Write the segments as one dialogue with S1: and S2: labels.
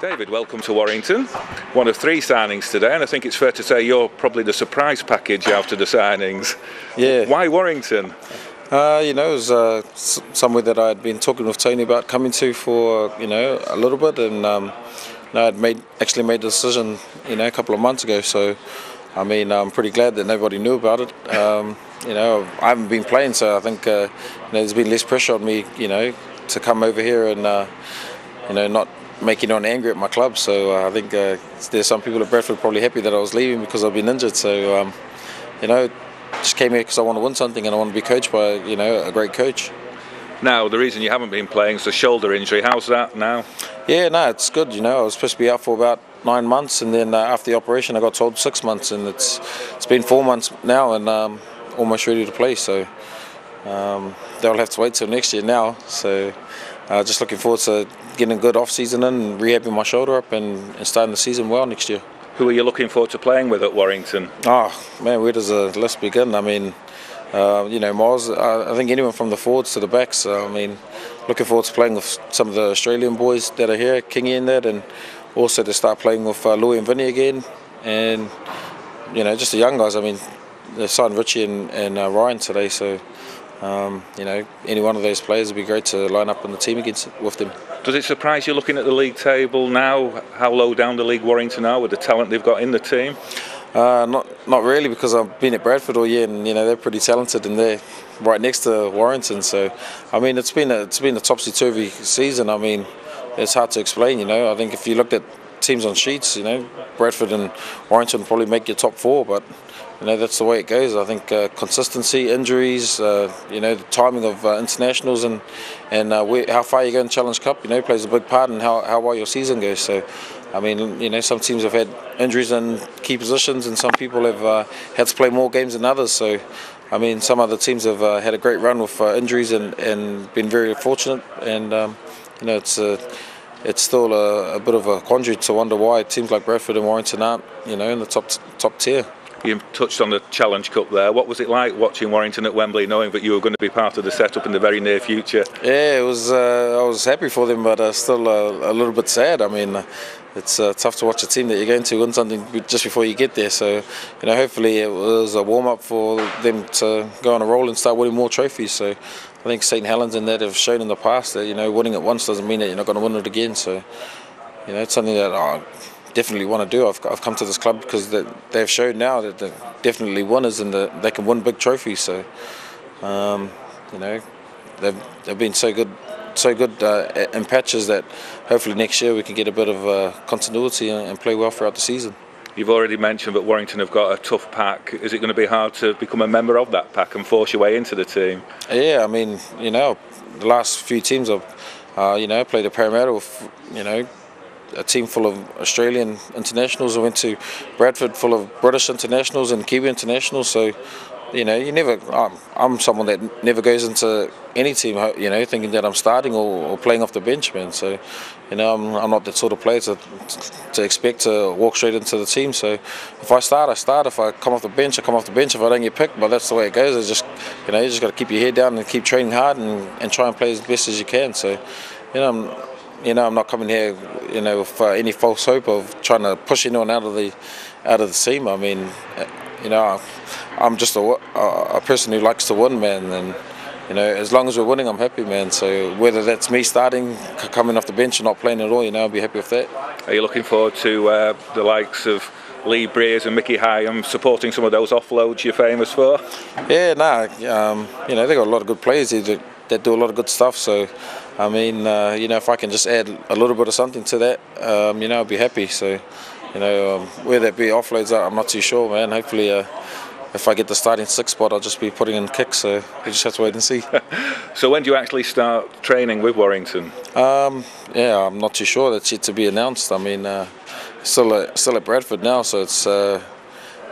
S1: David, welcome to Warrington. One of three signings today, and I think it's fair to say you're probably the surprise package after the signings.
S2: Yeah.
S1: Why Warrington?
S2: It was somewhere that I'd been talking with Tony about coming to for a little bit, and I'd actually made the decision a couple of months ago. So I'm pretty glad that nobody knew about it. I haven't been playing, so I think there's been less pressure on me to come over here and not make anyone angry at my club. So I think there's some people at Bradford probably happy that I was leaving because I've been injured. So just came here because I want to win something and I want to be coached by a great coach.
S1: Now, the reason you haven't been playing is a shoulder injury. How's that now?
S2: Yeah, no, it's good. I was supposed to be out for about 9 months, and then after the operation I got told 6 months, and it's been 4 months now, and almost ready to play. So they'll have to wait till next year now. So just looking forward to getting a good off season in and rehabbing my shoulder up and starting the season well next year.
S1: Who are you looking forward to playing with at Warrington?
S2: Oh man, where does the list begin? Mars, I think anyone from the forwards to the backs. Looking forward to playing with some of the Australian boys that are here, Kingy and that, and also to start playing with Louis and Vinny again, and just the young guys. They signed Richie and Ryan today, so any one of those players would be great to line up in the team with them.
S1: Does it surprise you looking at the league table now, how low down the league Warrington are with the talent they've got in the team?
S2: Not really, because I've been at Bradford all year, and they're pretty talented, and they're right next to Warrington. So it's been a topsy-turvy season. It's hard to explain. I think if you looked at teams on sheets, Bradford and Warrington probably make your top four, but that's the way it goes. I think consistency, injuries, the timing of internationals, and how far you go in Challenge Cup, plays a big part in how well your season goes. So, some teams have had injuries in key positions, and some people have had to play more games than others. So, some other teams have had a great run with injuries and been very fortunate. And it's still a bit of a quandary to wonder why teams like Bradford and Warrington aren't, in the top tier.
S1: You touched on the Challenge Cup there. What was it like watching Warrington at Wembley, knowing that you were going to be part of the setup in the very near future?
S2: Yeah, it was. I was happy for them, but still a little bit sad. It's tough to watch a team that you're going to win something just before you get there. So, hopefully it was a warm-up for them to go on a roll and start winning more trophies. So, I think St Helens and that have shown in the past that winning it once doesn't mean that you're not going to win it again. So, it's something that I definitely want to do. I've come to this club because they've shown now that they're definitely winners and that they can win big trophies. So, they've been so good in patches that hopefully next year we can get a bit of continuity and play well throughout the season.
S1: You've already mentioned that Warrington have got a tough pack. Is it going to be hard to become a member of that pack and force your way into the team?
S2: Yeah, the last few teams I've played at Parramatta with a team full of Australian internationals. I went to Bradford full of British internationals and Kiwi internationals. So, you never. I'm someone that never goes into any team, thinking that I'm starting or playing off the bench, man. So, I'm not that sort of player to expect to walk straight into the team. So, if I start, I start. If I come off the bench, I come off the bench. If I don't get picked, but that's the way it goes. It's just, you just got to keep your head down and keep training hard and try and play as best as you can. So, I'm not coming here, with any false hope of trying to push anyone out of the team. I'm just a person who likes to win, man, and as long as we're winning, I'm happy, man. So whether that's me starting, coming off the bench, and not playing at all, I'll be happy with that.
S1: Are you looking forward to the likes of Lee Breers and Mickey Hyam supporting some of those offloads you're famous for?
S2: Yeah, they've got a lot of good players here that do a lot of good stuff. So, if I can just add a little bit of something to that, I'll be happy. So, where that be offloads, I'm not too sure, man. Hopefully, if I get the starting six spot, I'll just be putting in kicks. So we just have to wait and see.
S1: So when do you actually start training with Warrington?
S2: I'm not too sure. That's yet to be announced. Still at Bradford now, so it's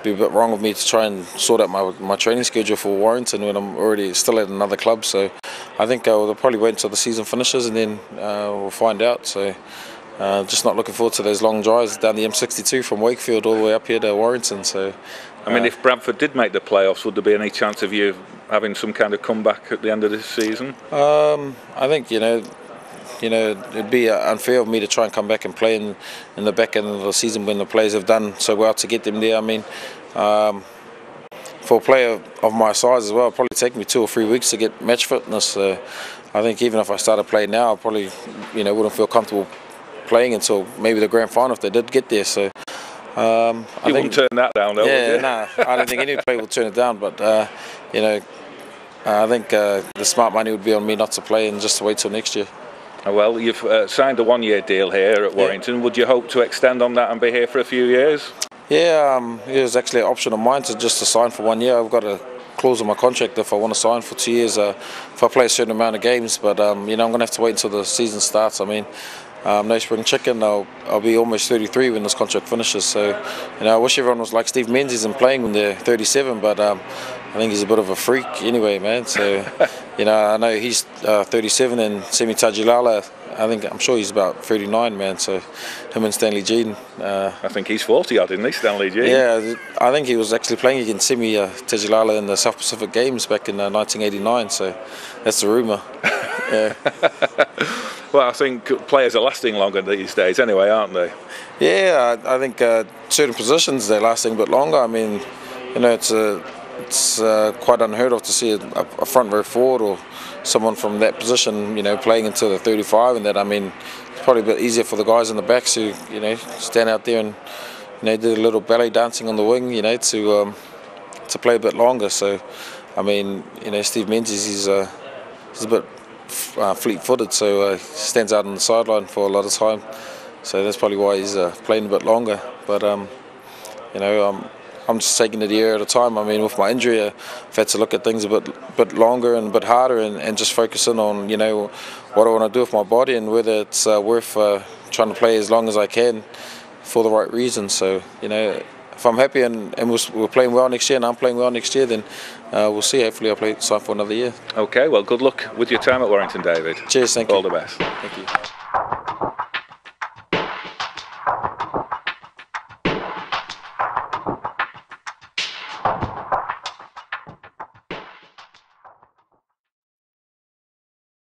S2: be a bit wrong of me to try and sort out my training schedule for Warrington when I'm already still at another club. So I think we'll probably wait until the season finishes and then we'll find out. So just not looking forward to those long drives down the M62 from Wakefield all the way up here to Warrington. So
S1: if Bradford did make the playoffs, would there be any chance of you having some kind of comeback at the end of this season?
S2: I think you know, it'd be unfair of me to try and come back and play in the back end of the season when the players have done so well to get them there. I mean, for a player of my size as well, it'll probably take me 2 or 3 weeks to get match fitness. I think even if I started playing now, I probably, you know, wouldn't feel comfortable playing until maybe the grand final if they did get there. So
S1: you wouldn't turn that down, though,
S2: yeah,
S1: would you?
S2: no, I don't think any player will turn it down. But you know, I think the smart money would be on me not to play and just to wait till next year.
S1: Well, you've signed a 1-year deal here at Warrington. Yeah. Would you hope to extend on that and be here for a few years?
S2: Yeah, it was actually an option of mine to sign for 1 year. I've got a clause in my contract if I want to sign for 2 years if I play a certain amount of games. But you know, I'm going to have to wait until the season starts. I mean, no spring chicken. I'll be almost 33 when this contract finishes. So, you know, I wish everyone was like Steve Menzies and playing when they're 37. But I think he's a bit of a freak anyway, man. So, you know, I know he's 37 and Semi Tajilala, I'm sure he's about 39, man. So, him and Stanley Jean.
S1: I think he's 40 odd, isn't he, Stanley Jean?
S2: Yeah, I think he was actually playing against Semi Tajilala in the South Pacific Games back in 1989. So, that's the rumour. Yeah.
S1: Well, I think players are lasting longer these days anyway, aren't they?
S2: Yeah, I think certain positions they're lasting a bit longer. I mean, you know, it's quite unheard of to see a front row forward or someone from that position, you know, playing until they're 35 and that. I mean, it's probably a bit easier for the guys in the backs who, you know, stand out there and, you know, do a little ballet dancing on the wing, you know, to play a bit longer. So, I mean, you know, Steve Menzies, he's a bit fleet-footed, so he stands out on the sideline for a lot of time. So that's probably why he's playing a bit longer. But you know, I'm just taking it a year at a time. I mean, with my injury, I've had to look at things a bit longer and a bit harder, and just focus in on, you know, what I want to do with my body and whether it's worth trying to play as long as I can for the right reasons. So, you know, if I'm happy and we're playing well next year and I'm playing well next year, then we'll see. Hopefully I'll sign for another year.
S1: Okay, well, good luck with your time at Warrington, David.
S2: Cheers, thank you.
S1: All the best.
S2: Thank you.